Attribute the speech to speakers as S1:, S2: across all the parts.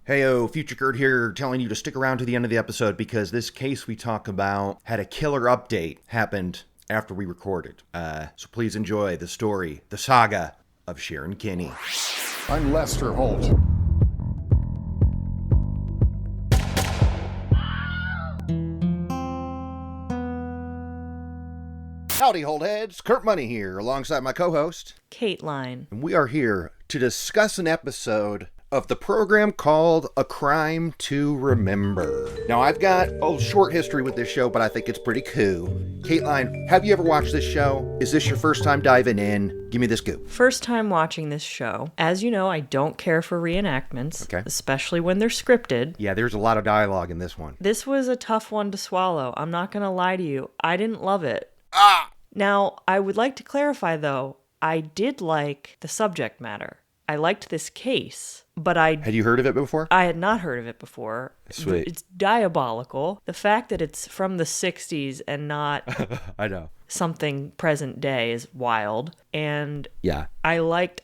S1: Heyo, Future Kurt here, telling you to stick around to the end of the episode because this case we talk about had a killer update happened after we recorded. So please enjoy the story, the saga of Sharon Kinne.
S2: I'm Lester Holt.
S1: Howdy, Holdheads. Kurt Money here, alongside my co-host,
S3: Kateline.
S1: and we are here to discuss an episode of the program called A Crime to Remember. Now, I've got a short history with this show, but I think it's pretty cool. Kateline, have you ever watched this show? Is this your first time diving in? Give me this scoop.
S3: First time watching this show. As you know, I don't care for reenactments,
S1: Okay.
S3: especially when they're scripted.
S1: Yeah, there's a lot of dialogue in this one.
S3: This was a tough one to swallow. I'm not going to lie to you. I didn't love it. Now, I would like to clarify, though, I did like the subject matter. I liked this case, but
S1: Had you heard of it before?
S3: I had not heard of it before.
S1: Sweet.
S3: It's diabolical. The fact that it's from the 60s and not
S1: I know.
S3: something present day is wild. And
S1: Yeah.
S3: I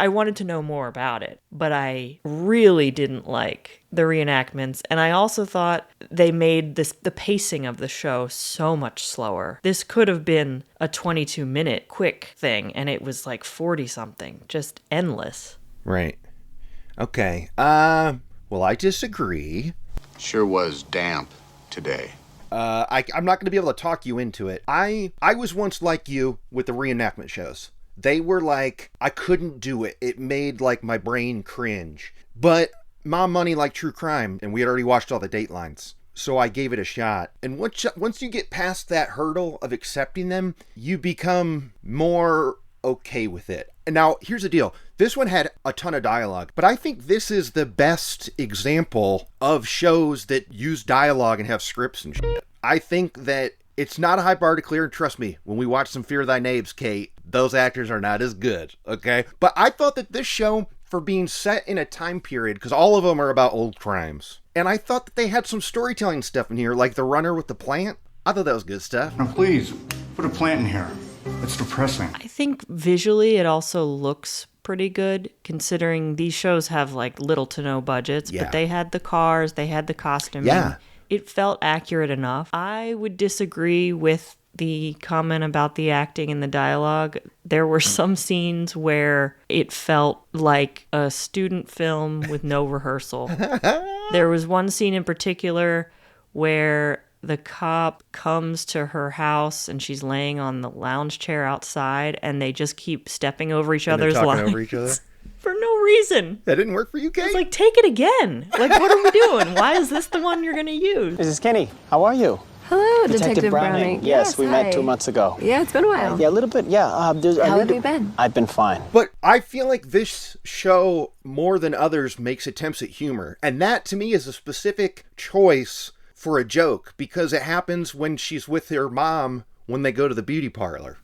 S3: wanted to know more about it, but I really didn't like the reenactments. And I also thought they made the pacing of the show so much slower. This could have been a 22-minute quick thing, and it was like 40-something, just endless.
S1: Right. Okay. Well, I disagree.
S2: Sure was damp today.
S1: I'm not going to be able to talk you into it. I was once like you with the reenactment shows. They were like, I couldn't do it. It made like my brain cringe. But Mom Money like true crime, and we had already watched all the Datelines. So I gave it a shot. And once you get past that hurdle of accepting them, you become more okay with it. And now, here's the deal. This one had a ton of dialogue, but I think this is the best example of shows that use dialogue and have scripts and shit. I think that it's not a high bar to clear, and trust me, when we watch some Fear Thy Knaves, Kate, those actors are not as good, okay? But I thought that this show, for being set in a time period, because all of them are about old crimes, and I thought that they had some storytelling stuff in here, like the runner with the plant. I thought that was good stuff.
S4: Now please, put a plant in here. It's depressing.
S3: I think visually it also looks pretty good, considering these shows have like little to no budgets,
S1: Yeah.
S3: but they had the cars, they had the costuming.
S1: Yeah.
S3: It felt accurate enough. I would disagree with the comment about the acting and the dialogue. There were some scenes where it felt like a student film with no rehearsal. There was one scene in particular where the cop comes to her house and she's laying on the lounge chair outside, and they just keep stepping over each
S1: And they're
S3: other's
S1: talking
S3: lines
S1: over each other.
S3: for no reason.
S1: That didn't work for you, Kate?
S3: It's like, take it again. Like, what are we doing? Why is this the one you're going to use?
S5: Mrs. Kinney, how are you?
S6: Hello, Detective Browning.
S5: Yes, we met
S6: hi.
S5: 2 months ago.
S6: Yeah, it's been a while.
S5: Yeah, a little bit, yeah.
S6: How have you been?
S5: I've been fine.
S1: But I feel like this show, more than others, makes attempts at humor. And that, to me, is a specific choice for a joke, because it happens when she's with her mom when they go to the beauty parlor.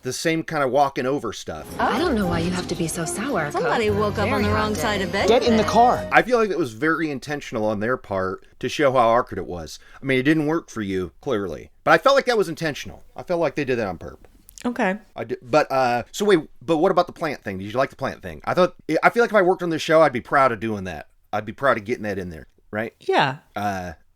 S1: The same kind of walking over stuff.
S6: I don't know why you have to be so sour.
S7: Somebody woke up on the wrong side of bed.
S5: Get in the car.
S1: I feel like it was very intentional on their part to show how awkward it was. I mean, it didn't work for you, clearly. But I felt like that was intentional. I felt like they did that on purpose.
S3: Okay.
S1: I did, but what about the plant thing? Did you like the plant thing? I feel like if I worked on this show, I'd be proud of doing that. I'd be proud of getting that in there, right?
S3: Yeah.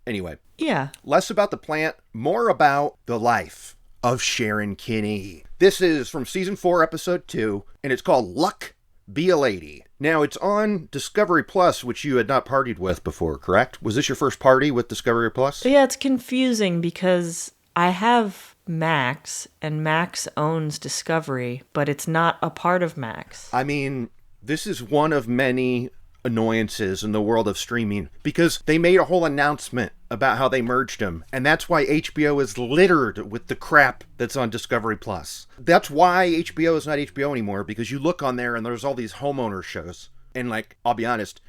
S1: Anyway,
S3: Yeah.
S1: less about the plant, more about the life of Sharon Kinne. This is from season 4, episode 2, and it's called Luck, Be a Lady. Now, it's on Discovery Plus, which you had not partied with before, correct? Was this your first party with Discovery Plus?
S3: Yeah, it's confusing because I have Max, and Max owns Discovery, but it's not a part of Max.
S1: I mean, this is one of many annoyances in the world of streaming, because they made a whole announcement about how they merged them, and that's why HBO is littered with the crap that's on Discovery Plus. That's why HBO is not HBO anymore, because you look on there and there's all these homeowner shows and, like, I'll be honest,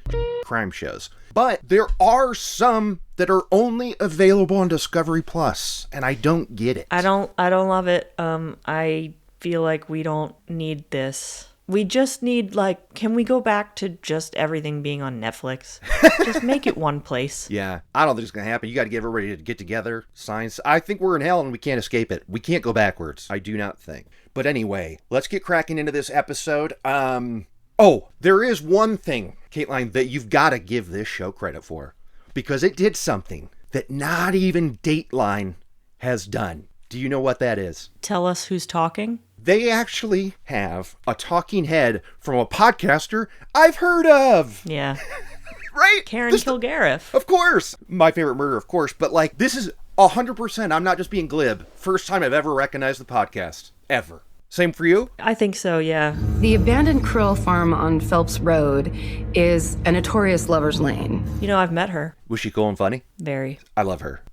S1: crime shows. But there are some that are only available on Discovery Plus, and I don't get it.
S3: I don't love it. I feel like we don't need this. We just need, like, can we go back to just everything being on Netflix? Just make it one place.
S1: Yeah, I don't think it's going to happen. You got to get everybody to get together, signs. I think we're in hell and we can't escape it. We can't go backwards. I do not think. But anyway, let's get cracking into this episode. There is one thing Kateline, that you've got to give this show credit for. Because it did something that not even Dateline has done. Do you know what that is?
S3: Tell us who's talking.
S1: They actually have a talking head from a podcaster I've heard of.
S3: Yeah.
S1: Right?
S3: Karen Kilgariff.
S1: Of course. My favorite murder, of course. But like, this is 100%. I'm not just being glib. First time I've ever recognized the podcast. Ever. Same for you?
S3: I think so, yeah.
S6: The abandoned krill farm on Phelps Road is a notorious lover's lane.
S3: You know, I've met her.
S1: Was she cool and funny?
S3: Very.
S1: I love her.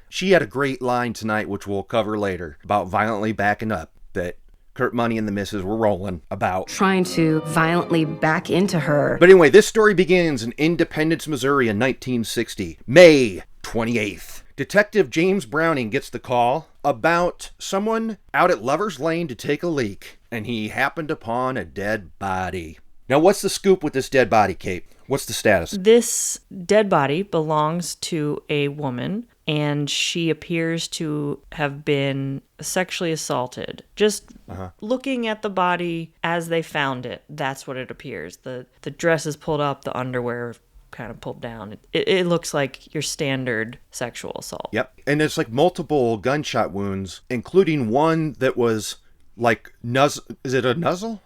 S1: She had a great line tonight, which we'll cover later, about violently backing up, that Kurt Money and the missus were rolling about.
S6: Trying to violently back into her.
S1: But anyway, this story begins in Independence, Missouri in 1960, May 28th. Detective James Browning gets the call about someone out at Lover's Lane to take a leak, and he happened upon a dead body. Now, what's the scoop with this dead body, Kate? What's the status?
S3: This dead body belongs to a woman, and she appears to have been sexually assaulted. Just looking at the body as they found it, that's what it appears. The dress is pulled up, the underwear kind of pulled down. It looks like your standard sexual assault.
S1: Yep. And it's like multiple gunshot wounds, including one that was like is it a nuzzle?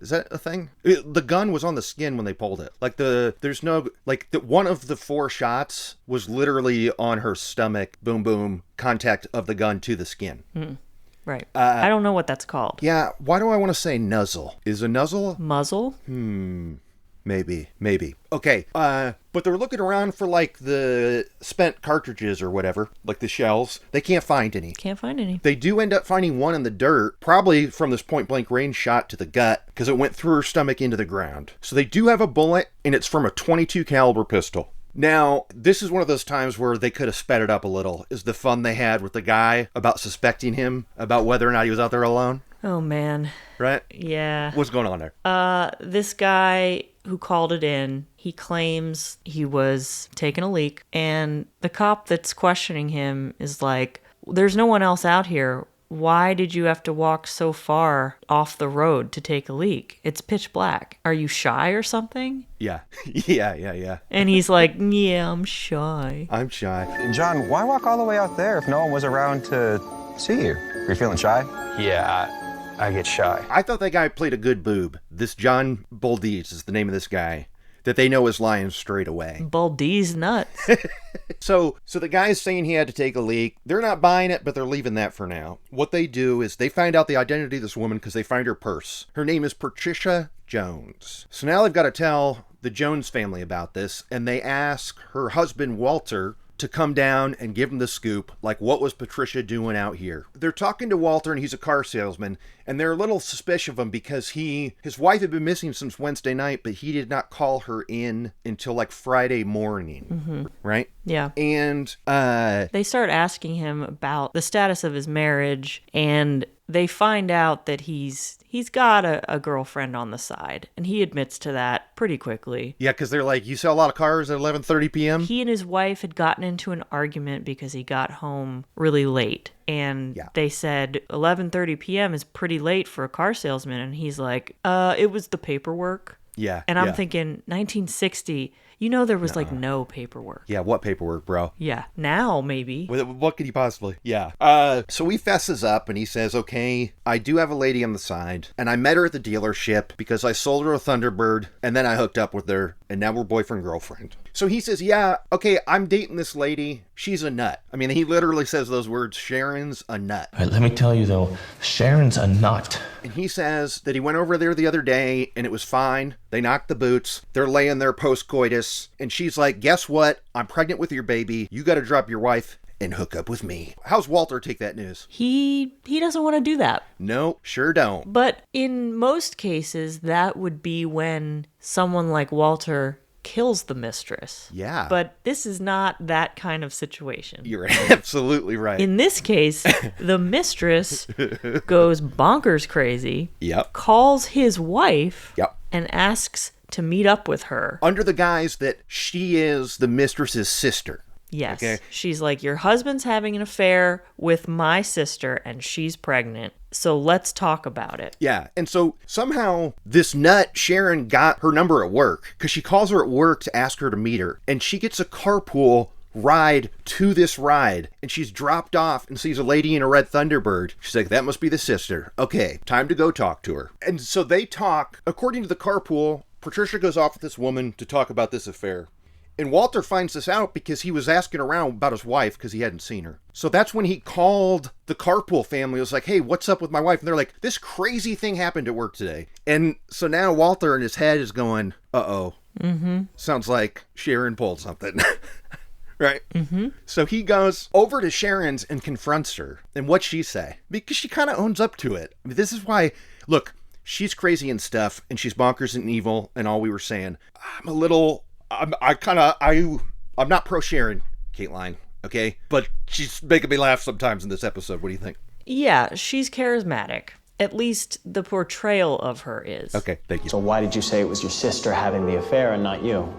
S1: Is that a thing? The gun was on the skin when they pulled it. Like one of the 4 shots was literally on her stomach. Boom, boom. Contact of the gun to the skin.
S3: Right. I don't know what that's called.
S1: Yeah. Why do I want to say nuzzle? Is a nuzzle?
S3: Muzzle?
S1: Maybe. Okay. But they're looking around for like the spent cartridges or whatever, like the shells. They can't find any.
S3: Can't find any.
S1: They do end up finding one in the dirt, probably from this point blank range shot to the gut, because it went through her stomach into the ground. So they do have a bullet, and it's from a .22 caliber pistol. Now, this is one of those times where they could have sped it up a little, is the fun they had with the guy about suspecting him, about whether or not he was out there alone.
S3: Oh, man.
S1: Right?
S3: Yeah.
S1: What's going on there?
S3: This guy who called it in, he claims he was taking a leak, and the cop that's questioning him is like, there's no one else out here. Why did you have to walk so far off the road to take a leak? It's pitch black. Are you shy or something?
S1: Yeah. Yeah.
S3: And he's like, yeah, I'm shy.
S1: I'm shy.
S5: John, why walk all the way out there if no one was around to see you? Are you feeling shy? Yeah, I get shy.
S1: I thought that guy played a good boob. This John Boldiz is the name of this guy that they know is lying straight away.
S3: Baldi's nuts.
S1: So the guy's saying he had to take a leak. They're not buying it, but they're leaving that for now. What they do is they find out the identity of this woman because they find her purse. Her name is Patricia Jones. So now they've got to tell the Jones family about this, and they ask her husband, Walter, to come down and give him the scoop, like what was Patricia doing out here. They're talking to Walter, and he's a car salesman, and they're a little suspicious of him because his wife had been missing since Wednesday night, but he did not call her in until like Friday morning, right?
S3: Yeah.
S1: And
S3: they start asking him about the status of his marriage, and they find out that he's got a girlfriend on the side, and he admits to that pretty quickly.
S1: Yeah, because they're like, you sell a lot of cars at 11:30 p.m.?
S3: He and his wife had gotten into an argument because he got home really late. And they said 11:30 p.m. is pretty late for a car salesman. And he's like, it was the paperwork.
S1: Yeah.
S3: And I'm thinking, 1960, there was like no paperwork.
S1: Yeah, what paperwork, bro?
S3: Yeah, now maybe.
S1: What could he possibly? Yeah. So he fesses up and he says, okay, I do have a lady on the side, and I met her at the dealership because I sold her a Thunderbird, and then I hooked up with her, and now we're boyfriend-girlfriend. So he says, yeah, okay, I'm dating this lady. She's a nut. I mean, he literally says those words, Sharon's a nut.
S8: All right, let me tell you, though, Sharon's a nut.
S1: And he says that he went over there the other day, and it was fine. They knocked the boots. They're laying there post-coitus. And she's like, guess what? I'm pregnant with your baby. You got to drop your wife and hook up with me. How's Walter take that news?
S3: He doesn't want to do that.
S1: No, sure don't.
S3: But in most cases, that would be when someone like Walter kills the mistress.
S1: Yeah.
S3: But this is not that kind of situation.
S1: You're absolutely right.
S3: In this case, the mistress goes bonkers crazy.
S1: Yep.
S3: Calls his wife.
S1: Yep.
S3: And asks to meet up with her.
S1: Under the guise that she is the mistress's sister.
S3: Yes.
S1: Okay.
S3: She's like, your husband's having an affair with my sister and she's pregnant. So let's talk about it.
S1: Yeah. And so somehow this nut, Sharon, got her number at work because she calls her at work to ask her to meet her. And she gets a carpool ride to this ride. And she's dropped off and sees a lady in a red Thunderbird. She's like, that must be the sister. Okay, time to go talk to her. And so they talk. According to the carpool, Patricia goes off with this woman to talk about this affair. And Walter finds this out because he was asking around about his wife because he hadn't seen her. So that's when he called the carpool family. He was like, hey, what's up with my wife? And they're like, this crazy thing happened at work today. And so now Walter in his head is going, uh-oh. Mm-hmm. Sounds like Sharon pulled something. Right? Mm-hmm. So he goes over to Sharon's and confronts her. And what'd she say? Because she kind of owns up to it. I mean, this is why, look, she's crazy and stuff, and she's bonkers and evil, and all we were saying. I'm not pro Sharon, Kateline, okay? But she's making me laugh sometimes in this episode. What do you think?
S3: Yeah, she's charismatic. At least the portrayal of her is.
S1: Okay, thank you.
S9: So why did you say it was your sister having the affair and not you?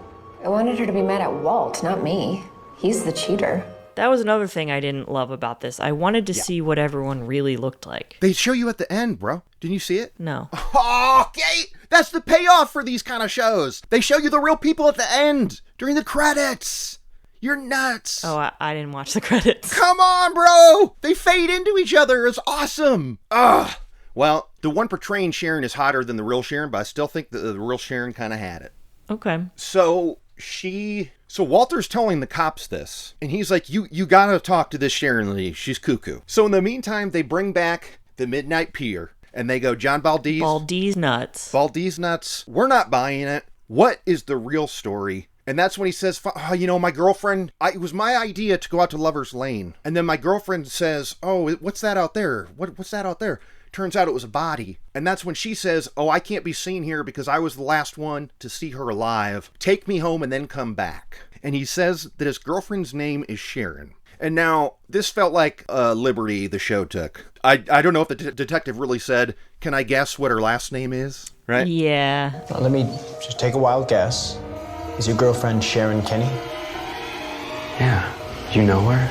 S6: I wanted her to be mad at Walt, not me. He's the cheater.
S3: That was another thing I didn't love about this. I wanted to see what everyone really looked like.
S1: They show you at the end, bro. Didn't you see it?
S3: No.
S1: Oh, okay! That's the payoff for these kind of shows. They show you the real people at the end, during the credits. You're nuts.
S3: Oh, I didn't watch the credits.
S1: Come on, bro! They fade into each other. It's awesome. Ugh. Well, the one portraying Sharon is hotter than the real Sharon, but I still think that the real Sharon kind of had it.
S3: Okay.
S1: So Walter's telling the cops this, and he's like, you gotta talk to this Sharon Lee. She's cuckoo. So in the meantime, they bring back the Midnight Pier, and they go, John Valdez.
S3: Valdez nuts.
S1: Valdez nuts. We're not buying it. What is the real story? And that's when he says, my girlfriend, it was my idea to go out to Lover's Lane. And then my girlfriend says, oh, what's that out there? What's that out there? Turns out it was a body. And that's when she says, oh, I can't be seen here because I was the last one to see her alive. Take me home and then come back. And he says that his girlfriend's name is Sharon. And now, this felt like a liberty the show took. I don't know if the detective really said, can I guess what her last name is? Right?
S3: Yeah.
S9: Let me just take a wild guess. Is your girlfriend Sharon Kinne?
S5: Yeah. You know her?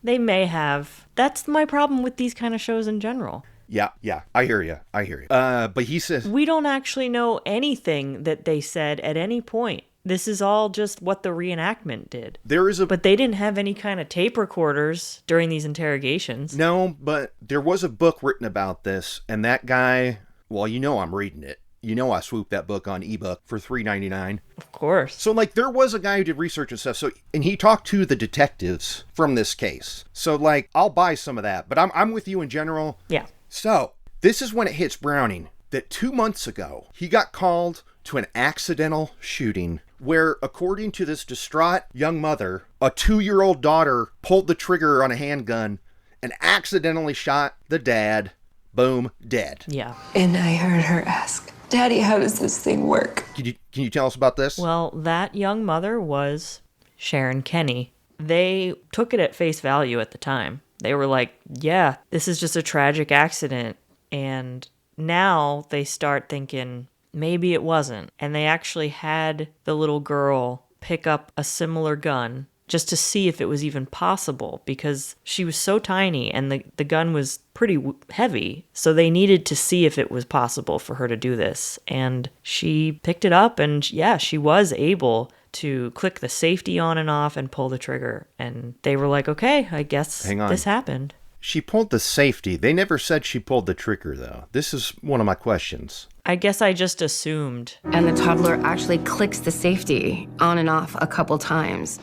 S3: They may have. That's my problem with these kind of shows in general.
S1: Yeah, I hear you. But he says...
S3: We don't actually know anything that they said at any point. This is all just what the reenactment did. But they didn't have any kind of tape recorders during these interrogations.
S1: No, but there was a book written about this, and that guy... Well, I'm reading it. I swooped that book on ebook for $3.99.
S3: Of course.
S1: So, there was a guy who did research and stuff. And he talked to the detectives from this case. So, I'll buy some of that. But I'm with you in general.
S3: Yeah.
S1: So, this is when it hits Browning that 2 months ago, he got called to an accidental shooting where, according to this distraught young mother, a 2-year-old daughter pulled the trigger on a handgun and accidentally shot the dad. Boom, dead.
S3: Yeah.
S6: And I heard her ask, Daddy, how does this thing work?
S1: Can you tell us about this?
S3: Well, that young mother was Sharon Kinne. They took it at face value at the time. They were like, yeah, this is just a tragic accident. And now they start thinking, maybe it wasn't. And they actually had the little girl pick up a similar gun just to see if it was even possible, because she was so tiny and the gun was pretty heavy. So they needed to see if it was possible for her to do this. And she picked it up and yeah, she was able to click the safety on and off and pull the trigger. And they were like, okay, I guess this happened.
S1: She pulled the safety. They never said she pulled the trigger, though. This is one of my questions.
S3: I guess I just assumed.
S6: And the toddler actually clicks the safety on and off a couple times.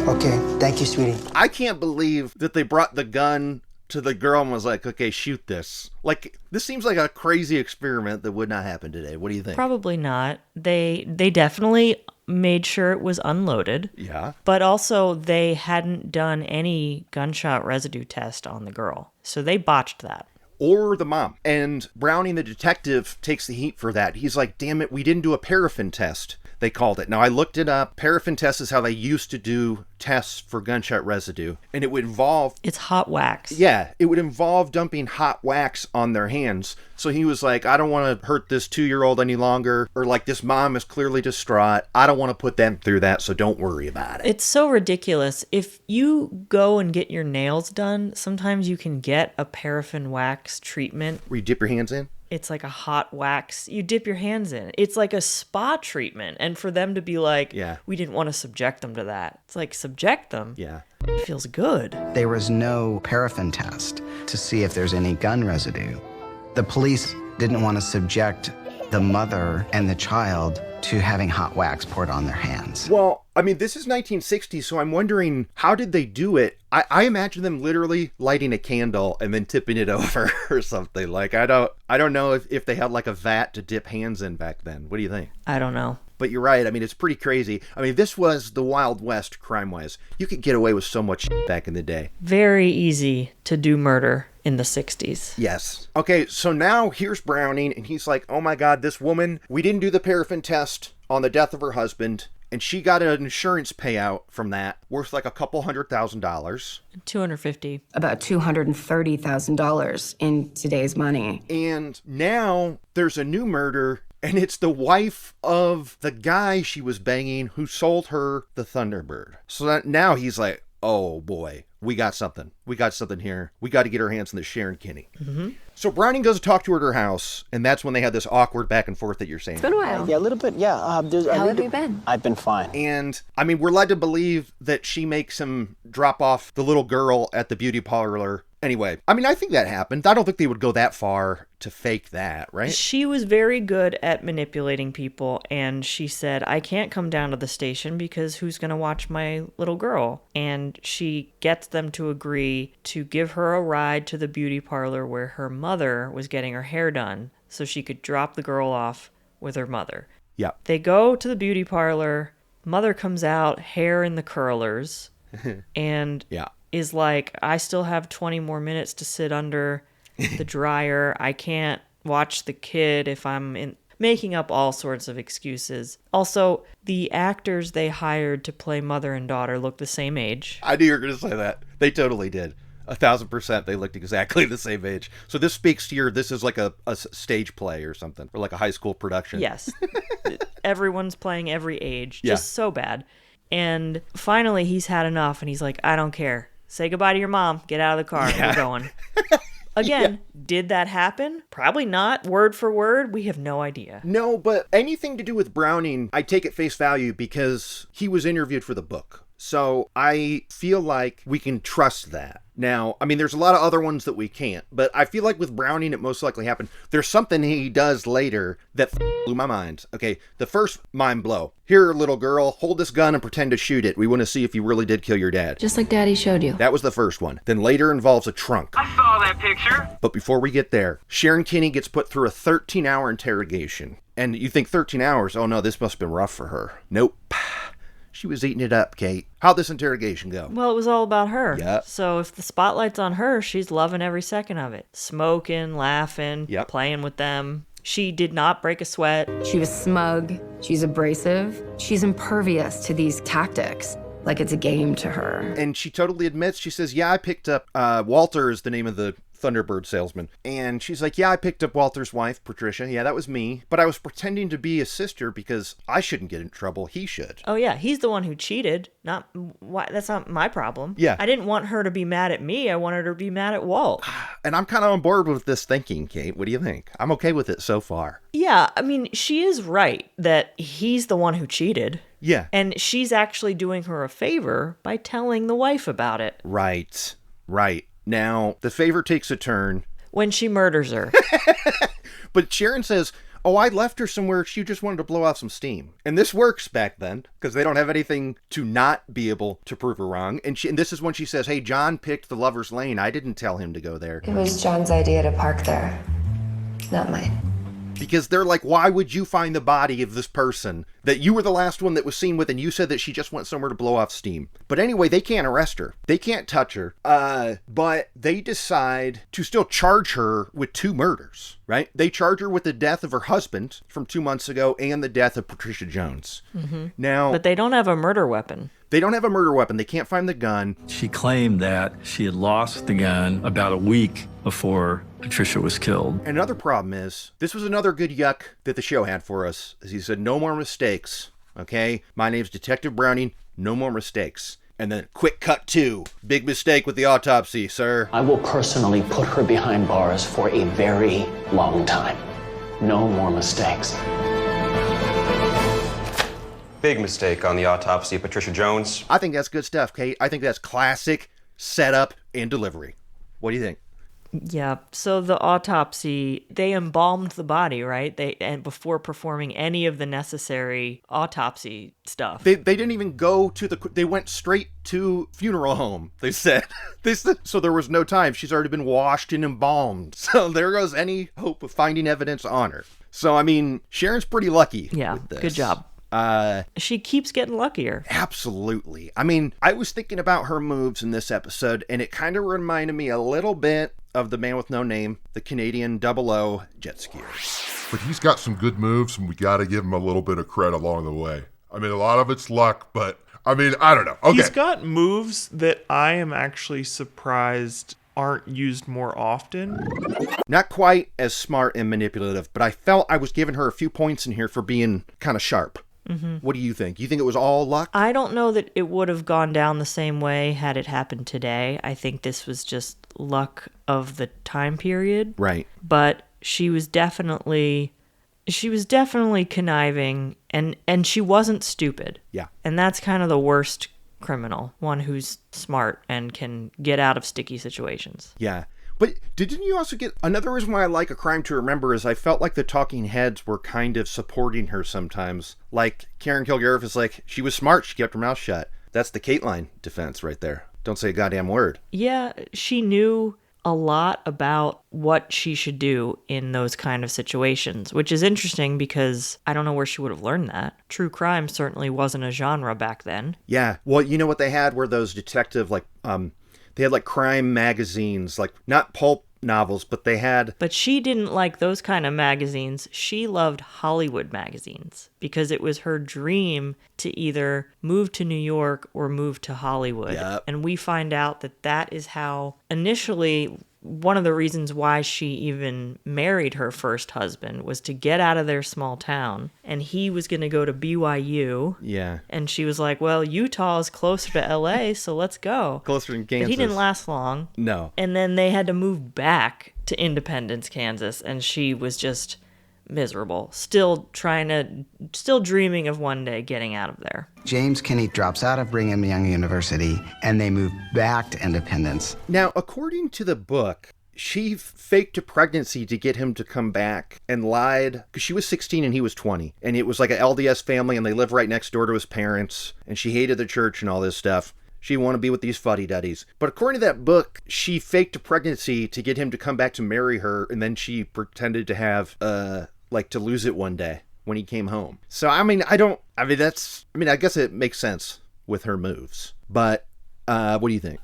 S10: Okay, thank you, sweetie.
S1: I can't believe that they brought the gun to the girl and was like, okay, shoot this. This seems like a crazy experiment that would not happen today. What do you think?
S3: Probably not. They definitely made sure it was unloaded.
S1: Yeah.
S3: But also they hadn't done any gunshot residue test on the girl. So they botched that.
S1: Or the mom. And Browning, the detective, takes the heat for that. He's like, damn it, we didn't do a paraffin test. they called it. Now, I looked it up. Paraffin test is how they used to do tests for gunshot residue. And it would involve...
S3: It's hot wax.
S1: Yeah, it would involve dumping hot wax on their hands. So he was like, I don't want to hurt this 2-year-old any longer. Or like, this mom is clearly distraught. I don't want to put them through that, so don't worry about it.
S3: It's so ridiculous. If you go and get your nails done, sometimes you can get a paraffin wax treatment.
S1: Where you dip your hands in?
S3: It's like a hot wax. You dip your hands in. It's like a spa treatment. And for them to be like, we didn't want to subject them to that. It's like, subject them?
S1: Yeah.
S3: It feels good.
S11: There was no paraffin test to see if there's any gun residue. The police didn't want to subject the mother and the child to having hot wax poured on their hands.
S1: Well, I mean, this is 1960, so I'm wondering, how did they do it? I imagine them literally lighting a candle and then tipping it over or something. Like, I don't know if they had like a vat to dip hands in back then. What do you think?
S3: I don't know.
S1: But you're right. I mean, it's pretty crazy. I mean, this was the Wild West crime-wise. You could get away with so much shit back in the day.
S3: Very easy to do murder in the 60s.
S1: Yes. Okay, so now here's Browning, and he's like, oh my God, this woman, we didn't do the paraffin test on the death of her husband, and she got an insurance payout from that worth like a couple $100,000.
S3: $250.
S6: About $230,000 in today's money.
S1: And now there's a new murder, and it's the wife of the guy she was banging who sold her the Thunderbird. So that now he's like, oh boy, we got something. We got something here. We got to get our hands on this Sharon Kinne.
S3: Mm-hmm.
S1: So Browning goes to talk to her at her house, and that's when they had this awkward back and forth that you're saying.
S7: It's been a while.
S9: Yeah, a little bit, yeah.
S7: How have you been?
S9: I've been fine.
S1: And, I mean, we're led to believe that she makes him drop off the little girl at the beauty parlor. Anyway, I mean, I think that happened. I don't think they would go that far to fake that, right?
S3: She was very good at manipulating people, and she said, I can't come down to the station because who's going to watch my little girl? And she gets them to agree to give her a ride to the beauty parlor where her mother was getting her hair done so she could drop the girl off with her mother.
S1: Yeah.
S3: They go to the beauty parlor. Mother comes out, hair in the curlers, and is like, I still have 20 more minutes to sit under the dryer. I can't watch the kid if I'm making up all sorts of excuses. Also, the actors they hired to play mother and daughter look the same age.
S1: I knew you were going to say that. They totally did. 1,000%. They looked exactly the same age. So this speaks to this is like a stage play or something, or like a high school production.
S3: Yes. Everyone's playing every age. Just so bad. And finally, he's had enough, and he's like, I don't care. Say goodbye to your mom. Get out of the car. We're going. Again, did that happen? Probably not. Word for word, we have no idea.
S1: No, but anything to do with Browning, I take at face value because he was interviewed for the book. So I feel like we can trust that. Now, I mean, there's a lot of other ones that we can't, but I feel like with Browning, it most likely happened. There's something he does later that blew my mind. Okay, the first mind blow. Here, little girl, hold this gun and pretend to shoot it. We want to see if you really did kill your dad.
S7: Just like Daddy showed you.
S1: That was the first one. Then later involves a trunk.
S12: I saw that picture.
S1: But before we get there, Sharon Kinne gets put through a 13-hour interrogation. And you think 13 hours, oh no, this must have been rough for her. Nope. She was eating it up, Kate. How'd this interrogation go?
S3: Well, it was all about her.
S1: Yep.
S3: So if the spotlight's on her, she's loving every second of it. Smoking, laughing, playing with them. She did not break a sweat.
S6: She was smug. She's abrasive. She's impervious to these tactics. Like it's a game to her.
S1: And she totally admits, she says, yeah, I picked up, Walter is the name of the Thunderbird salesman. And she's like, yeah, I picked up Walter's wife, Patricia. Yeah, that was me. But I was pretending to be his sister because I shouldn't get in trouble. He should.
S3: Oh, yeah. He's the one who cheated. That's not my problem.
S1: Yeah.
S3: I didn't want her to be mad at me. I wanted her to be mad at Walt.
S1: And I'm kind of on board with this thinking, Kate. What do you think? I'm okay with it so far.
S3: Yeah. I mean, she is right that he's the one who cheated.
S1: Yeah.
S3: And she's actually doing her a favor by telling the wife about it.
S1: Right. Now, the favor takes a turn.
S3: When she murders her.
S1: But Sharon says, oh, I left her somewhere. She just wanted to blow off some steam. And this works back then because they don't have anything to not be able to prove her wrong. And this is when she says, hey, John picked the Lover's Lane. I didn't tell him to go there.
S13: It was John's idea to park there, not mine.
S1: Because they're like, why would you find the body of this person that you were the last one that was seen with, and you said that she just went somewhere to blow off steam? But anyway, they can't arrest her. They can't touch her. But they decide to still charge her with 2 murders, right? They charge her with the death of her husband from 2 months ago and the death of Patricia Jones.
S3: Mm-hmm.
S1: Now,
S3: but they don't have a murder weapon.
S1: They don't have a murder weapon. They can't find the gun.
S12: She claimed that she had lost the gun about a week before Patricia was killed.
S1: And another problem is, this was another good yuck that the show had for us, as he said, no more mistakes, okay? My name's Detective Browning, no more mistakes. And then quick cut 2, big mistake with the autopsy, sir.
S13: I will personally put her behind bars for a very long time. No more mistakes.
S5: Big mistake on the autopsy of Patricia Jones.
S1: I think that's good stuff, Kate. I think that's classic setup and delivery. What do you think?
S3: Yeah. So the autopsy, they embalmed the body, right? And before performing any of the necessary autopsy stuff.
S1: They didn't even go to they went straight to funeral home, they said. So there was no time. She's already been washed and embalmed. So there goes any hope of finding evidence on her. So, I mean, Sharon's pretty lucky.
S3: Yeah,
S1: with this.
S3: Good job. She keeps getting luckier.
S1: Absolutely. I mean, I was thinking about her moves in this episode, and it kind of reminded me a little bit of The Man with No Name, the Canadian 00 jet skier.
S14: But he's got some good moves, and we got to give him a little bit of credit along the way. I mean, a lot of it's luck, but I mean, I don't know. Okay.
S15: He's got moves that I am actually surprised aren't used more often.
S1: Not quite as smart and manipulative, but I felt I was giving her a few points in here for being kind of sharp. Mm-hmm. What do you think? You think it was all luck?
S3: I don't know that it would have gone down the same way had it happened today. I think this was just luck of the time period.
S1: Right.
S3: But she was definitely conniving, and she wasn't stupid.
S1: Yeah.
S3: And that's kind of the worst criminal, one who's smart and can get out of sticky situations.
S1: Yeah. But didn't you also get another reason why I like A Crime to Remember is I felt like the talking heads were kind of supporting her sometimes. Like Karen Kilgariff is like, she was smart, she kept her mouth shut. That's the Kateline defense right there. Don't say a goddamn word.
S3: Yeah, she knew a lot about what she should do in those kind of situations, which is interesting because I don't know where she would have learned that. True crime certainly wasn't a genre back then.
S1: Yeah. Well, you know what they had were those detective, they had like crime magazines, like not pulp novels, but they had...
S3: But she didn't like those kind of magazines. She loved Hollywood magazines because it was her dream to either move to New York or move to Hollywood.
S1: Yep.
S3: And we find out that is how initially... One of the reasons why she even married her first husband was to get out of their small town. And he was going to go to BYU.
S1: Yeah.
S3: And she was like, well, Utah is closer to LA, so let's go.
S1: Closer than Kansas.
S3: But he didn't last long.
S1: No.
S3: And then they had to move back to Independence, Kansas. And she was just miserable. Still dreaming of one day getting out of there.
S11: James Kinney drops out of Brigham Young University, and they move back to Independence.
S1: Now, according to the book, she faked a pregnancy to get him to come back and lied because she was 16 and he was 20. And it was like an LDS family, and they lived right next door to his parents. And she hated the church and all this stuff. She wanted to be with these fuddy-duddies. But according to that book, she faked a pregnancy to get him to come back to marry her. And then she pretended to have, to lose it one day when he came home. So, I guess it makes sense with her moves. But, what do you think?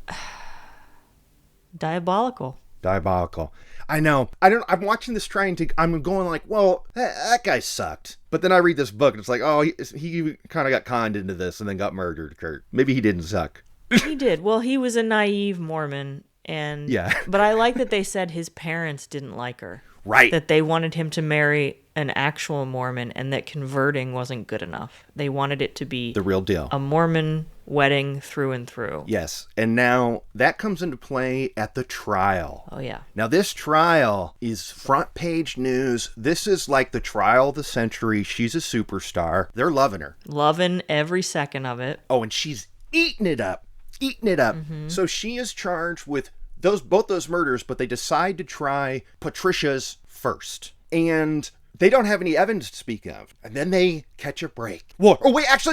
S3: Diabolical.
S1: I know. I'm watching this I'm going like, well, that guy sucked. But then I read this book and it's like, oh, he kind of got conned into this and then got murdered, Kurt. Maybe he didn't suck.
S3: He did. Well, he was a naive Mormon. And
S1: yeah.
S3: But I like that they said his parents didn't like her.
S1: Right.
S3: That they wanted him to marry an actual Mormon and that converting wasn't good enough. They wanted it to be
S1: the real deal.
S3: A Mormon wedding through and through.
S1: Yes. And now that comes into play at the trial.
S3: Oh, yeah.
S1: Now this trial is front page news. This is like the trial of the century. She's a superstar. They're loving her.
S3: Loving every second of it.
S1: Oh, and she's eating it up. Mm-hmm. So she is charged with both those murders, but they decide to try Patricia's first. And they don't have any evidence to speak of. And then they catch a break.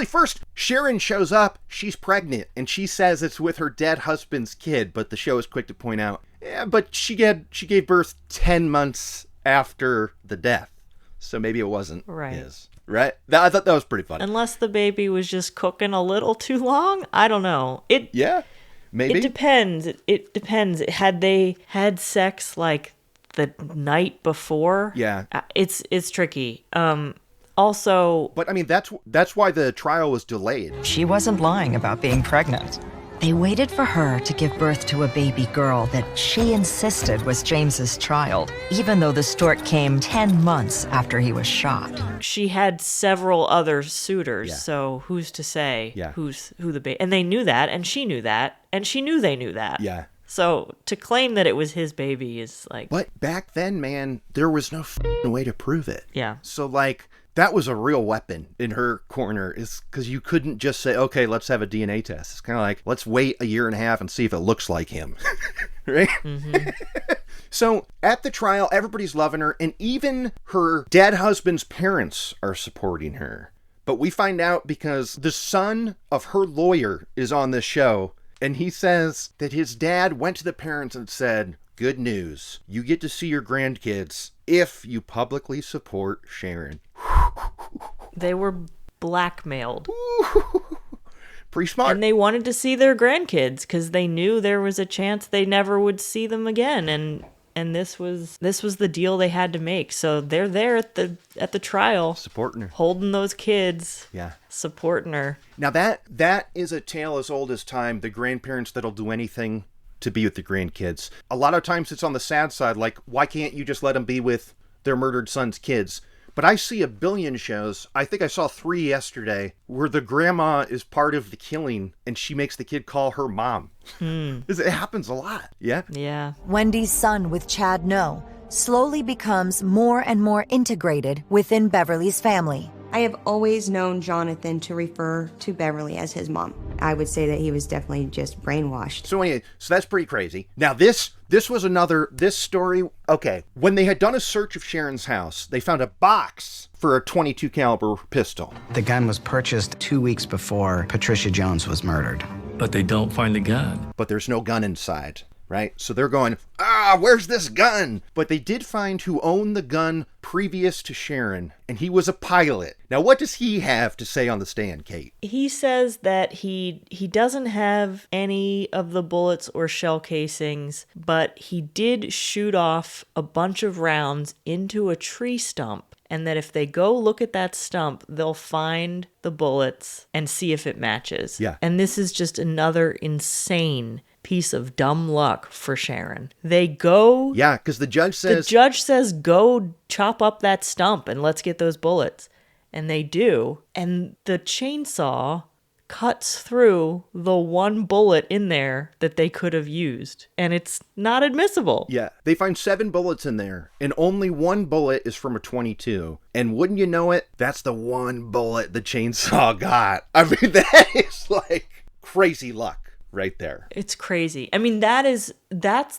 S1: First, Sharon shows up. She's pregnant, and she says it's with her dead husband's kid, but the show is quick to point out, yeah, but she gave birth 10 months after the death. So maybe it wasn't
S3: Right.
S1: his. Right? I thought that was pretty funny.
S3: Unless the baby was just cooking a little too long. I don't know.
S1: Yeah, maybe.
S3: It depends. It depends. Had they had sex like the night before?
S1: Yeah.
S3: It's tricky. Also,
S1: but I mean that's why the trial was delayed.
S16: She wasn't lying about being pregnant. They waited for her to give birth to a baby girl that she insisted was James's child, even though the stork came 10 months after he was shot.
S3: She had several other suitors, so who's to say who the baby? And they knew that, and she knew that, and she knew they knew that.
S1: Yeah.
S3: So to claim that it was his baby is like...
S1: But back then, man, there was no way to prove it.
S3: Yeah.
S1: So like... that was a real weapon in her corner, is because you couldn't just say, okay, let's have a DNA test. It's kind of like, let's wait a year and a half and see if it looks like him. Right? Mm-hmm. So at the trial, everybody's loving her, and even her dead husband's parents are supporting her. But we find out because the son of her lawyer is on this show, and he says that his dad went to the parents and said, good news, you get to see your grandkids if you publicly support Sharon.
S3: They were blackmailed.
S1: Pretty smart.
S3: And they wanted to see their grandkids because they knew there was a chance they never would see them again. And this was the deal they had to make. So they're there at the trial,
S1: supporting her,
S3: holding those kids, supporting her.
S1: Now that is a tale as old as time. The grandparents that'll do anything to be with the grandkids. A lot of times it's on the sad side, like, why can't you just let them be with their murdered son's kids? But I see a billion shows. I think I saw 3 yesterday where the grandma is part of the killing and she makes the kid call her mom. It happens a lot. Yeah?
S3: Yeah.
S17: Wendy's son with Chad No slowly becomes more and more integrated within Beverly's family.
S18: I have always known Jonathan to refer to Beverly as his mom. I would say that he was definitely just brainwashed.
S1: So anyway, so that's pretty crazy. Now this was this story, okay, when they had done a search of Sharon's house, they found a box for a .22 caliber pistol.
S11: The gun was purchased 2 weeks before Patricia Jones was murdered.
S12: But they don't find the gun.
S1: But there's no gun inside. Right? So they're going, where's this gun? But they did find who owned the gun previous to Sharon, and he was a pilot. Now, what does he have to say on the stand, Kate?
S3: He says that he doesn't have any of the bullets or shell casings, but he did shoot off a bunch of rounds into a tree stump, and that if they go look at that stump, they'll find the bullets and see if it matches.
S1: Yeah.
S3: And this is just another insane piece of dumb luck for Sharon. They go...
S1: yeah, because the judge
S3: says, go chop up that stump and let's get those bullets. And they do. And the chainsaw cuts through the one bullet in there that they could have used. And it's not admissible.
S1: Yeah, they find 7 bullets in there, and only 1 bullet is from a .22. And wouldn't you know it, that's the one bullet the chainsaw got. I mean, that is like crazy luck. Right there.
S3: It's crazy. I mean, that's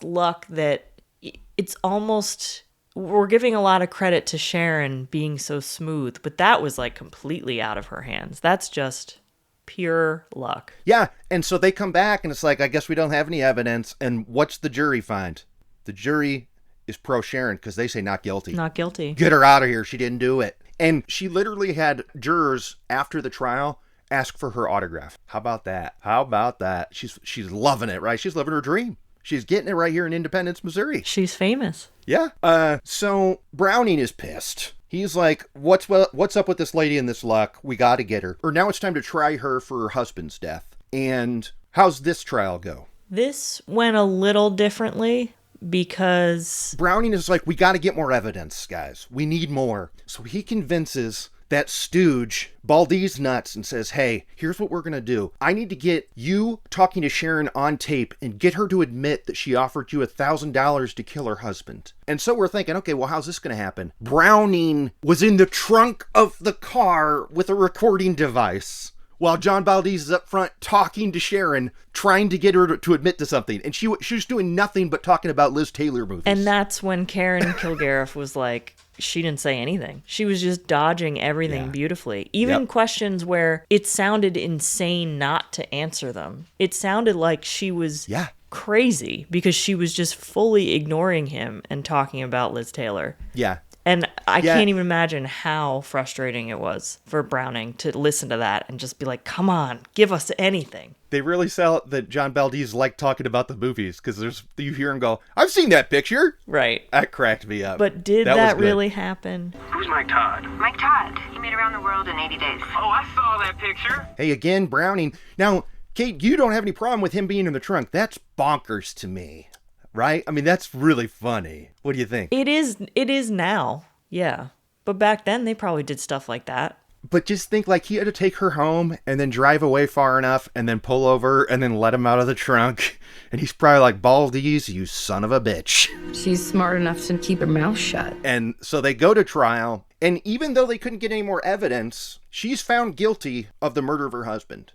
S3: luck that it's almost, we're giving a lot of credit to Sharon being so smooth, but that was like completely out of her hands. That's just pure luck.
S1: Yeah. And so they come back and it's like, I guess we don't have any evidence. And what's the jury find? The jury is pro Sharon because they say not guilty.
S3: Not guilty.
S1: Get her out of here. She didn't do it. And she literally had jurors after the trial ask for her autograph. How about that? She's loving it, right? She's living her dream. She's getting it right here in Independence, Missouri.
S3: She's famous.
S1: Yeah. So Browning is pissed. He's like, what's up with this lady and this luck? We got to get her. Or now it's time to try her for her husband's death. And how's this trial go?
S3: This went a little differently because
S1: Browning is like, we got to get more evidence, guys. We need more. So he convinces that stooge, Baldy's nuts, and says, hey, here's what we're going to do. I need to get you talking to Sharon on tape and get her to admit that she offered you $1,000 to kill her husband. And so we're thinking, okay, well, how's this going to happen? Browning was in the trunk of the car with a recording device while John Baldy's is up front talking to Sharon, trying to get her to admit to something. And she was doing nothing but talking about Liz Taylor movies.
S3: And that's when Karen Kilgariff was like, she didn't say anything. She was just dodging everything beautifully. Even questions where it sounded insane not to answer them. It sounded like she was crazy because she was just fully ignoring him and talking about Liz Taylor.
S1: Yeah.
S3: And I can't even imagine how frustrating it was for Browning to listen to that and just be like, come on, give us anything.
S1: They really sell it that John Valdez liked talking about the movies because you hear him go, I've seen that picture.
S3: Right.
S1: That cracked me up.
S3: But did that really happen?
S19: Who's Mike Todd? Mike Todd. He made Around the World in 80 Days. Oh, I saw that picture.
S1: Hey, again, Browning. Now, Kate, you don't have any problem with him being in the trunk. That's bonkers to me. Right? I mean, that's really funny. What do you think?
S3: It is now. Yeah. But back then, they probably did stuff like that.
S1: But just think like he had to take her home and then drive away far enough and then pull over and then let him out of the trunk. And he's probably like, Valdez, you son of a bitch.
S6: She's smart enough to keep her mouth shut.
S1: And so they go to trial. And even though they couldn't get any more evidence, she's found guilty of the murder of her husband.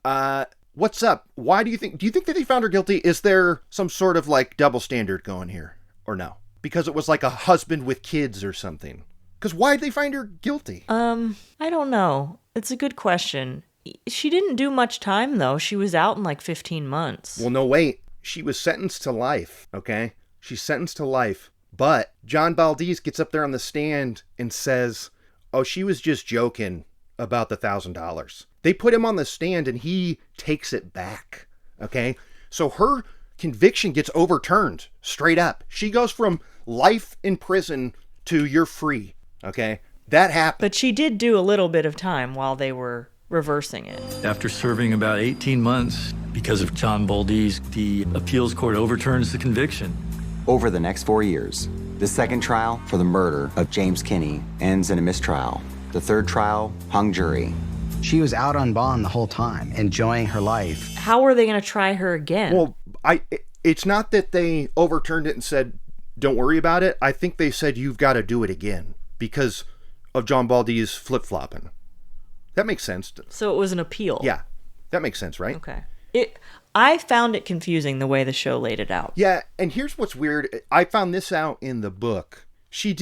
S1: What's up? Why do you think that they found her guilty? Is there some sort of like double standard going here or no? Because it was like a husband with kids or something. Because why'd they find her guilty?
S3: I don't know. It's a good question. She didn't do much time though. She was out in like 15 months.
S1: Well, no, wait. She was sentenced to life, okay? She's sentenced to life. But John Valdez gets up there on the stand and says, oh, she was just joking about the $1,000. They put him on the stand and he takes it back, okay? So her conviction gets overturned straight up. She goes from life in prison to you're free, okay? That happened.
S3: But she did do a little bit of time while they were reversing it.
S12: After serving about 18 months, because of John Valdez, the appeals court overturns the conviction.
S20: Over the next 4 years, the second trial for the murder of James Kinne ends in a mistrial. The third trial, hung jury.
S11: She was out on bond the whole time, enjoying her life.
S3: How are they going to try her again?
S1: Well, it's not that they overturned it and said, don't worry about it. I think they said, you've got to do it again because of John Valdez flip-flopping. That makes sense.
S3: So it was an appeal.
S1: Yeah, that makes sense, right?
S3: Okay. I found it confusing the way the show laid it out.
S1: Yeah, and here's what's weird. I found this out in the book. She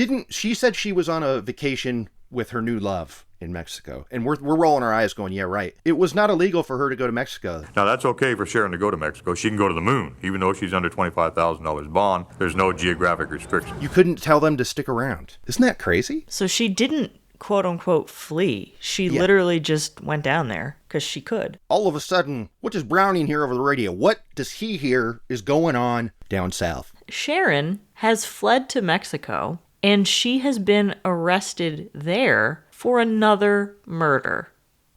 S1: said she was on a vacation with her new love in Mexico. And we're rolling our eyes going, yeah, right. It was not illegal for her to go to Mexico.
S21: Now, that's okay for Sharon to go to Mexico. She can go to the moon. Even though she's under $25,000 bond, there's no geographic restriction.
S1: You couldn't tell them to stick around. Isn't that crazy?
S3: So she didn't, quote unquote, flee. She literally just went down there because she could.
S1: All of a sudden, what does Browning hear over the radio? What does he hear is going on down south?
S3: Sharon has fled to Mexico, and she has been arrested there for another murder.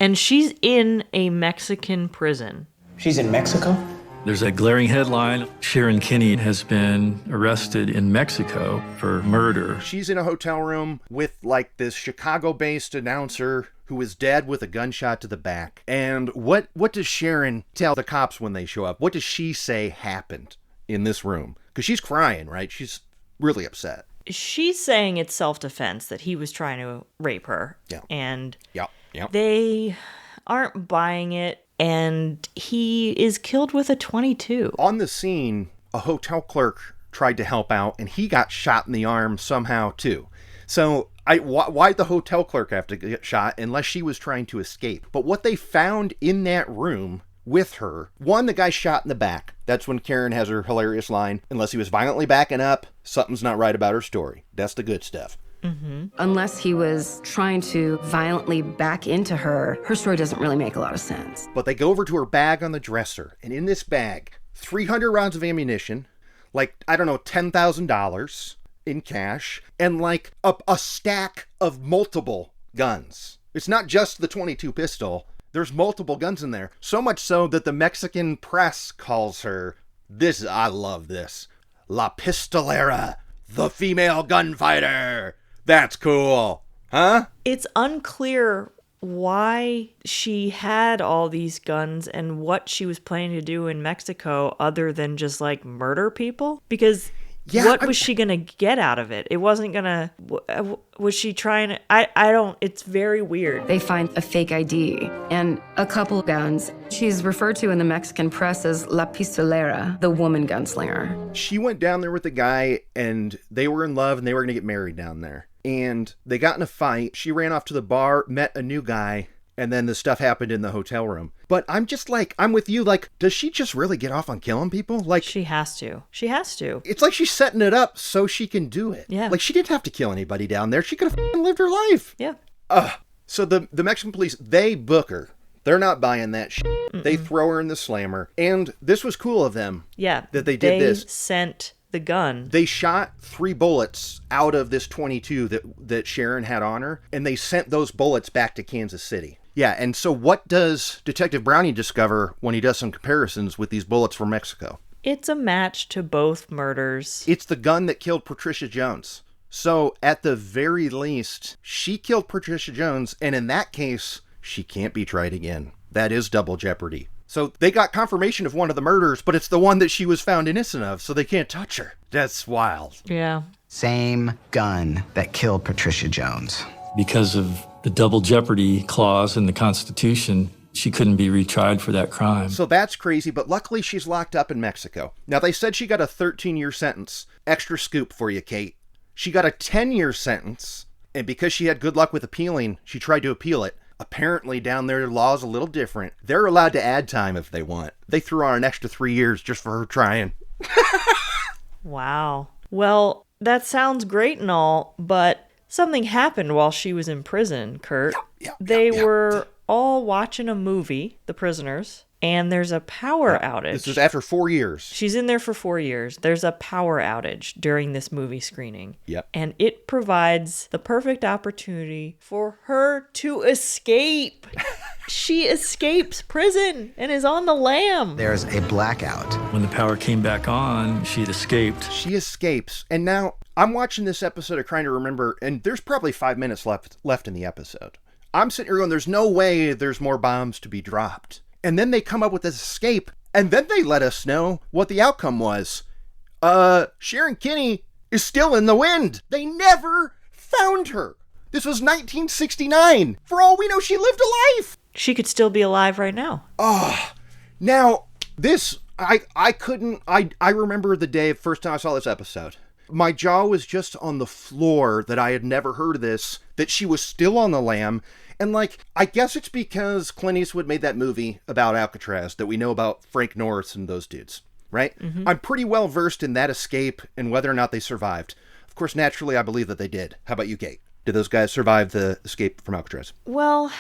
S3: And she's in a Mexican prison.
S9: She's in Mexico?
S12: There's a glaring headline. Sharon Kinne has been arrested in Mexico for murder.
S1: She's in a hotel room with like this Chicago-based announcer who is dead with a gunshot to the back. And what does Sharon tell the cops when they show up? What does she say happened in this room? Because she's crying, right? She's really upset.
S3: She's saying it's self-defense, that he was trying to rape her.
S1: Yeah.
S3: And
S1: Yep.
S3: they aren't buying it. And he is killed with a .22.
S1: On the scene, a hotel clerk tried to help out, and he got shot in the arm somehow, too. So why'd the hotel clerk have to get shot unless she was trying to escape? But what they found in that room with her, one, the guy shot in the back. That's when Karen has her hilarious line, unless he was violently backing up, something's not right about her story. That's the good stuff.
S6: Mm-hmm. Unless he was trying to violently back into her, her story doesn't really make a lot of sense.
S1: But they go over to her bag on the dresser, and in this bag, 300 rounds of ammunition, like, I don't know, $10,000 in cash, and like a stack of multiple guns. It's not just the .22 pistol. There's multiple guns in there. So much so that the Mexican press calls her, I love this, La Pistolera, the female gunfighter. That's cool. Huh?
S3: It's unclear why she had all these guns and what she was planning to do in Mexico other than just like murder people. Because what was she going to get out of it? It wasn't going to, was she trying to, I don't, it's very weird.
S6: They find a fake ID and a couple guns. She's referred to in the Mexican press as La Pistolera, the woman gunslinger.
S1: She went down there with the guy and they were in love and they were going to get married down there. And they got in a fight. She ran off to the bar, met a new guy, and then the stuff happened in the hotel room. But I'm just like, I'm with you. Like, does she just really get off on killing people? Like,
S3: she has to. She has to.
S1: It's like she's setting it up so she can do it.
S3: Yeah.
S1: Like, she didn't have to kill anybody down there. She could have lived her life.
S3: Yeah.
S1: So the Mexican police, they book her. They're not buying that shit. They throw her in the slammer. And this was cool of them.
S3: Yeah.
S1: That they did this.
S3: They sent the gun.
S1: They shot 3 bullets out of this 22 that Sharon had on her, and they sent those bullets back to Kansas City. Yeah, and so what does Detective Brownie discover when he does some comparisons with these bullets from Mexico?
S3: It's a match to both murders.
S1: It's the gun that killed Patricia Jones. So, at the very least, she killed Patricia Jones, and in that case, she can't be tried again. That is double jeopardy. So they got confirmation of one of the murders, but it's the one that she was found innocent of, so they can't touch her. That's wild.
S3: Yeah.
S11: Same gun that killed Patricia Jones.
S12: Because of the double jeopardy clause in the Constitution, she couldn't be retried for that crime.
S1: So that's crazy, but luckily she's locked up in Mexico. Now, they said she got a 13-year sentence. Extra scoop for you, Kate. She got a 10-year sentence, and because she had good luck with appealing, she tried to appeal it. Apparently, down there, the law's a little different. They're allowed to add time if they want. They threw on an extra 3 years just for her trying.
S3: Wow. Well, that sounds great and all, but something happened while she was in prison, Kurt. They were all watching a movie, the prisoners, and there's a power outage.
S1: This is after 4 years.
S3: She's in there for 4 years. There's a power outage during this movie screening.
S1: Yep.
S3: And it provides the perfect opportunity for her to escape. She escapes prison and is on the lam.
S11: There's a blackout.
S12: When the power came back on, she'd escaped.
S1: She escapes. And now I'm watching this episode of trying to remember, and there's probably 5 minutes left in the episode. I'm sitting here going, there's no way there's more bombs to be dropped. And then they come up with this escape, and then they let us know what the outcome was. Sharon Kinne is still in the wind. They never found her. This was 1969. For all we know, she lived a life.
S3: She could still be alive right now.
S1: Now, this, I remember the day, first time I saw this episode. My jaw was just on the floor that I had never heard of this, that she was still on the lam. And like, I guess it's because Clint Eastwood made that movie about Alcatraz that we know about Frank Norris and those dudes, right? Mm-hmm. I'm pretty well versed in that escape and whether or not they survived. Of course, naturally, I believe that they did. How about you, Kate? Did those guys survive the escape from Alcatraz?
S3: Well,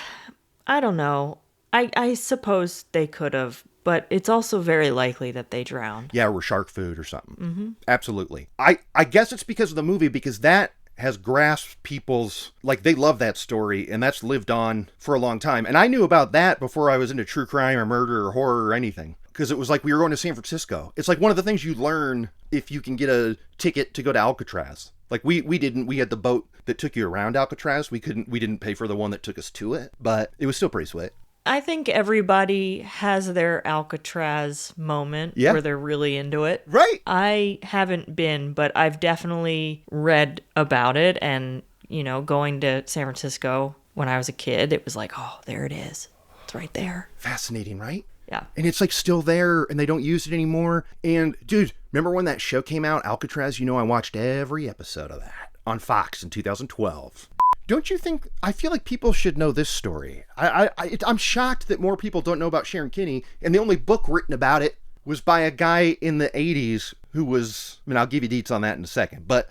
S3: I don't know. I suppose they could have, but it's also very likely that they drowned.
S1: Yeah, or shark food or something.
S3: Mm-hmm.
S1: Absolutely. I guess it's because of the movie, because that has grasped people's, like, they love that story, and that's lived on for a long time. And I knew about that before I was into true crime or murder or horror or anything, because it was like we were going to San Francisco. It's like one of the things you learn if you can get a ticket to go to Alcatraz. Like, we had the boat that took you around Alcatraz. We didn't pay for the one that took us to it, but it was still pretty sweet.
S3: I think everybody has their Alcatraz moment where they're really into it.
S1: Right.
S3: I haven't been, but I've definitely read about it. And, you know, going to San Francisco when I was a kid, it was like, oh, there it is. It's right there.
S1: Fascinating, right?
S3: Yeah.
S1: And it's like still there and they don't use it anymore. And dude, remember when that show came out, Alcatraz? You know, I watched every episode of that on Fox in 2012. Don't you think, I feel like people should know this story. I'm shocked that more people don't know about Sharon Kinne, and the only book written about it was by a guy in the 80s who was, I mean, I'll give you deets on that in a second, but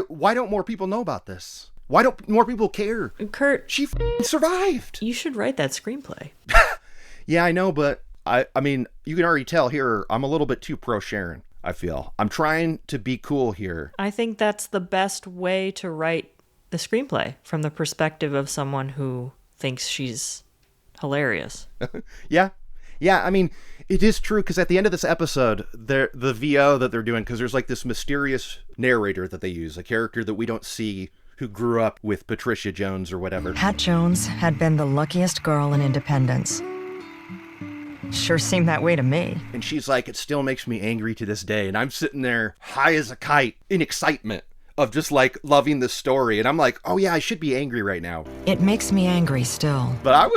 S1: why don't more people know about this? Why don't more people care?
S3: Kurt,
S1: she survived.
S3: You should write that screenplay.
S1: Yeah, I know, but I mean, you can already tell here, I'm a little bit too pro Sharon, I feel. I'm trying to be cool here.
S3: I think that's the best way to write the screenplay, from the perspective of someone who thinks she's hilarious.
S1: Yeah, I mean, it is true, because at the end of this episode, the VO that they're doing, because there's like this mysterious narrator that they use, a character that we don't see who grew up with Patricia Jones or whatever.
S16: Pat Jones had been the luckiest girl in Independence. Sure seemed that way to me.
S1: And she's like, it still makes me angry to this day. And I'm sitting there high as a kite in excitement of just like loving the story. And I'm like, oh yeah, I should be angry right now.
S16: It makes me angry still.
S1: But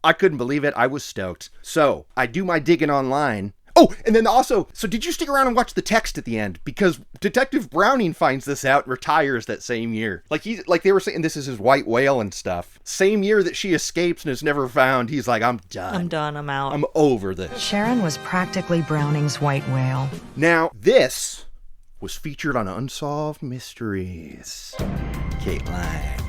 S1: I couldn't believe it. I was stoked. So I do my digging online. Oh, and then also, so did you stick around and watch the text at the end? Because Detective Browning finds this out and retires that same year. Like they were saying, this is his white whale and stuff. Same year that she escapes and is never found, he's like, I'm done.
S3: I'm done. I'm out.
S1: I'm over this.
S16: Sharon was practically Browning's white whale.
S1: Now, this was featured on Unsolved Mysteries. Kateline.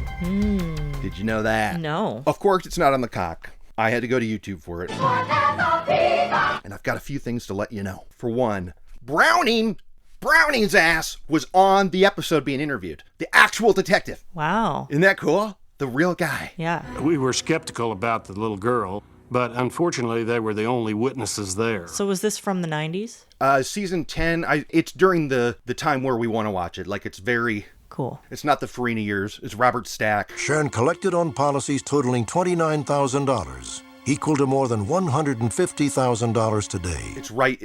S1: Did you know that?
S3: No.
S1: Of course, it's not on the cock. I had to go to YouTube for it. And I've got a few things to let you know. For one, Browning's ass was on the episode being interviewed. The actual detective.
S3: Wow.
S1: Isn't that cool? The real guy.
S3: Yeah.
S2: We were skeptical about the little girl, but unfortunately they were the only witnesses there.
S3: So was this from the 90s?
S1: Season 10, it's during the time where we want to watch it. Like, it's very...
S3: Cool.
S1: It's not the Farina years. It's Robert Stack.
S22: Sharon collected on policies totaling $29,000, equal to more than $150,000 today.
S1: It's right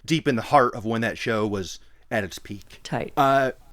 S1: deep in the heart of when that show was at its peak.
S3: Tight.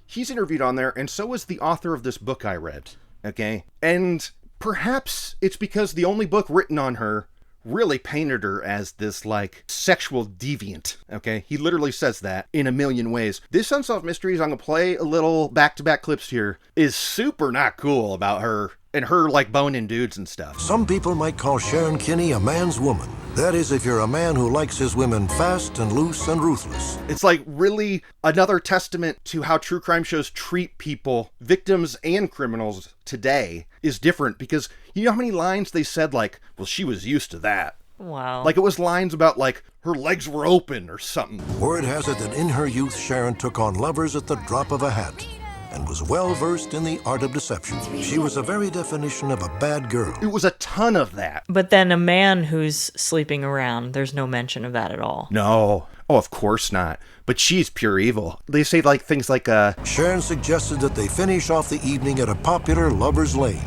S1: He's interviewed on there, and so was the author of this book I read. Okay? And perhaps it's because the only book written on her really painted her as this, like, sexual deviant, okay? He literally says that in a million ways. This Unsolved Mysteries, I'm gonna play a little back-to-back clips here, is super not cool about her and her, like, boning dudes and stuff.
S22: Some people might call Sharon Kinne a man's woman. That is, if you're a man who likes his women fast and loose and ruthless.
S1: It's like really another testament to how true crime shows treat people, victims and criminals today, is different, because you know how many lines they said, like, well, she was used to that.
S3: Wow.
S1: Like, it was lines about, like, her legs were open or something.
S22: Word has it that in her youth, Sharon took on lovers at the drop of a hat and was well-versed in the art of deception. She was the very definition of a bad girl.
S1: It was a ton of that.
S3: But then a man who's sleeping around, there's no mention of that at all.
S1: No. Oh, of course not. But she's pure evil. They say, like, things like,
S22: Sharon suggested that they finish off the evening at a popular lover's lane,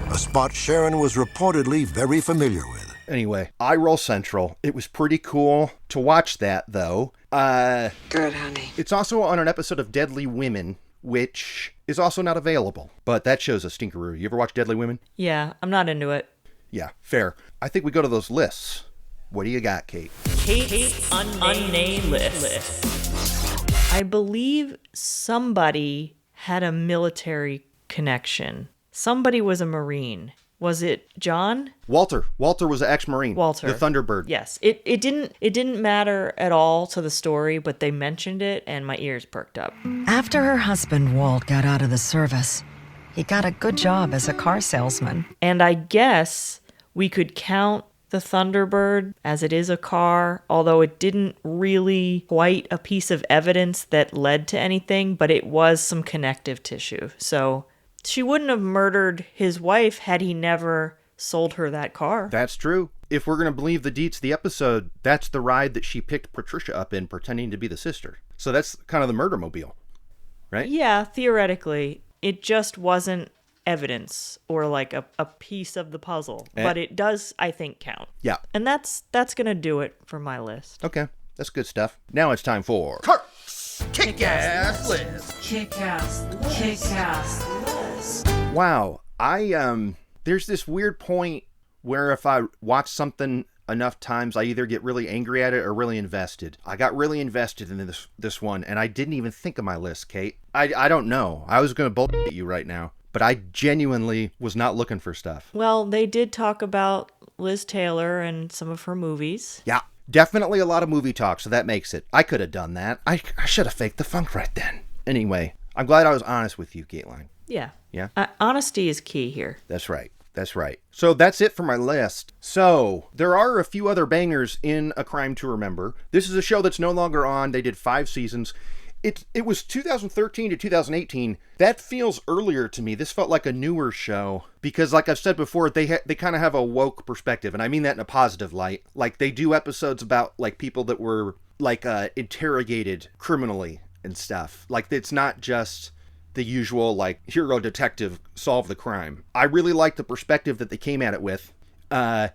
S22: a spot Sharon was reportedly very familiar with.
S1: Anyway, Eye Roll Central. It was pretty cool to watch that, though.
S23: Good, honey.
S1: It's also on an episode of Deadly Women, which is also not available. But that show's a stinkeroo. You ever watch Deadly Women?
S3: Yeah, I'm not into it.
S1: Yeah, fair. I think we go to those lists. What do you got, Kate?
S3: Kate's unnamed list. I believe somebody had a military connection. Somebody was a Marine. Was it John?
S1: Walter. Walter was an ex-Marine.
S3: Walter.
S1: The Thunderbird.
S3: Yes. It didn't matter at all to the story, but they mentioned it and my ears perked up.
S16: After her husband Walt got out of the service, he got a good job as a car salesman.
S3: And I guess we could count the Thunderbird as it is a car, although it didn't really quite a piece of evidence that led to anything, but it was some connective tissue. So she wouldn't have murdered his wife had he never sold her that car.
S1: That's true. If we're going to believe the deets of the episode, that's the ride that she picked Patricia up in, pretending to be the sister. So that's kind of the murder mobile, right?
S3: Yeah, theoretically. It just wasn't evidence or like a piece of the puzzle. But it does, I think, count.
S1: Yeah.
S3: And that's going to do it for my list.
S1: Okay, that's good stuff. Now it's time for Kurt's Kick-Ass List.
S3: Kick-Ass List.
S1: Wow. There's this weird point where if I watch something enough times, I either get really angry at it or really invested. I got really invested in this one, and I didn't even think of my list, Kate. I don't know. I was going to bullshit you right now, but I genuinely was not looking for stuff.
S3: Well, they did talk about Liz Taylor and some of her movies.
S1: Yeah, definitely a lot of movie talk, so that makes it. I could have done that. I should have faked the funk right then. Anyway, I'm glad I was honest with you, Kateline.
S3: Yeah.
S1: Yeah?
S3: Honesty is key here.
S1: That's right. That's right. So that's it for my list. So there are a few other bangers in A Crime to Remember. This is a show that's no longer on. They did 5 seasons. It was 2013 to 2018. That feels earlier to me. This felt like a newer show because, like I've said before, they kind of have a woke perspective, and I mean that in a positive light. Like, they do episodes about, like, people that were, like, interrogated criminally and stuff. Like, it's not just the usual, like, hero detective solve the crime. I really like the perspective that they came at it with. But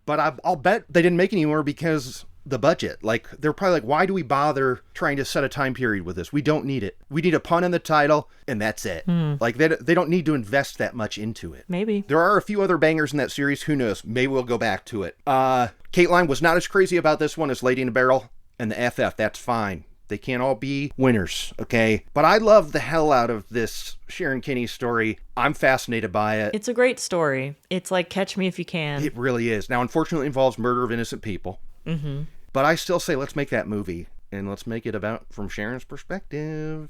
S1: I'll bet they didn't make any more because the budget. Like, they're probably like, why do we bother trying to set a time period with this? We don't need it. We need a pun in the title, and that's it. Like, they don't need to invest that much into it.
S3: Maybe.
S1: There are a few other bangers in that series. Who knows? Maybe we'll go back to it. Kateline was not as crazy about this one as Lady in a Barrel and the FF, that's fine. They can't all be winners, okay? But I love the hell out of this Sharon Kinne story. I'm fascinated by it.
S3: It's a great story. It's like Catch Me If You Can.
S1: It really is. Now, unfortunately, it involves murder of innocent people.
S3: Mm-hmm.
S1: But I still say let's make that movie, and let's make it about from Sharon's perspective.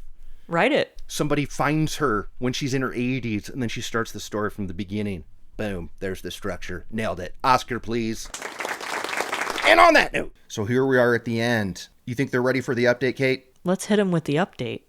S3: Write it.
S1: Somebody finds her when she's in her 80s, and then she starts the story from the beginning. Boom, there's the structure. Nailed it. Oscar, please. And on that note, so here we are at the end. You think they're ready for the update, Kate?
S3: Let's hit them with the update.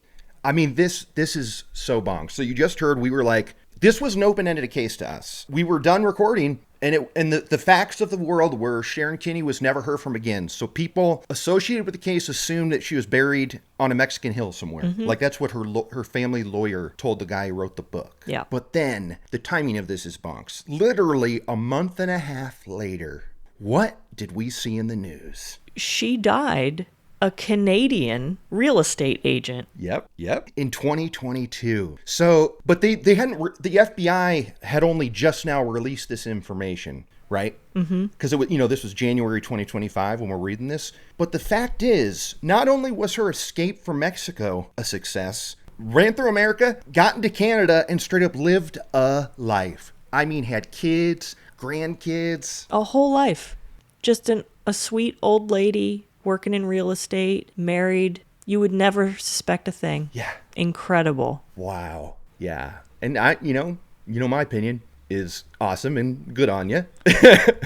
S1: I mean, this is so bonk. So you just heard we were like, this was an open-ended case to us. We were done recording, and the facts of the world were Sharon Kinne was never heard from again. So people associated with the case assumed that she was buried on a Mexican hill somewhere.
S3: Mm-hmm.
S1: Like that's what her family lawyer told the guy who wrote the book.
S3: Yeah.
S1: But then the timing of this is bonks. Literally a month and a half later, what did we see in the news?
S3: She died a Canadian real estate agent.
S1: Yep. In 2022. So, but they hadn't, the FBI had only just now released this information, right?
S3: Mm-hmm.
S1: Because it was, this was January 2025 when we're reading this. But the fact is, not only was her escape from Mexico a success, ran through America, got into Canada, and straight up lived a life. I mean, had kids, grandkids.
S3: A whole life. Just a sweet old lady working in real estate, married. You would never suspect a thing.
S1: Yeah.
S3: Incredible.
S1: Wow. Yeah. And I, my opinion is awesome and good on you.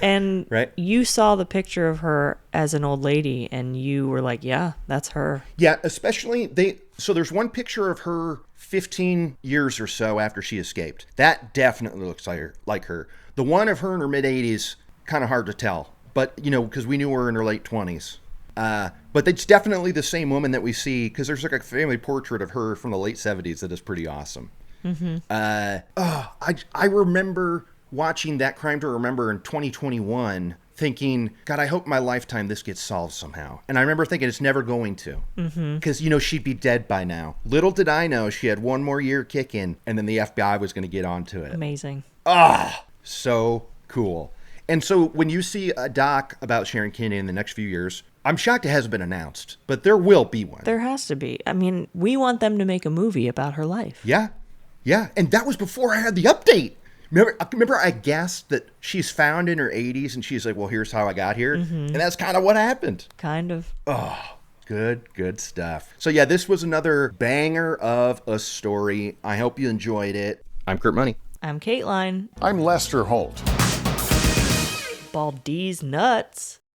S3: And
S1: right?
S3: You saw the picture of her as an old lady and you were like, yeah, that's her.
S1: Yeah, especially so there's one picture of her 15 years or so after she escaped. That definitely looks like her. The one of her in her mid 80s, kind of hard to tell. But, because we knew her in her late 20s. But it's definitely the same woman that we see, because there's like a family portrait of her from the late 70s that is pretty awesome.
S3: Mm-hmm.
S1: I remember watching That Crime to Remember in 2021, thinking, God, I hope in my lifetime this gets solved somehow. And I remember thinking it's never going to. Because, she'd be dead by now. Little did I know she had one more year kick in, and then the FBI was going to get onto it.
S3: Amazing.
S1: So cool. And so when you see a doc about Sharon Kinne in the next few years, I'm shocked it hasn't been announced, but there will be one.
S3: There has to be. I mean, we want them to make a movie about her life.
S1: Yeah. And that was before I had the update. Remember I guessed that she's found in her 80s and she's like, well, here's how I got here.
S3: Mm-hmm.
S1: And that's kind of what happened.
S3: Kind of.
S1: Oh, good stuff. So yeah, this was another banger of a story. I hope you enjoyed it. I'm Kurt Money.
S3: I'm Kateline.
S4: I'm Lester Holt.
S3: Bald D's nuts.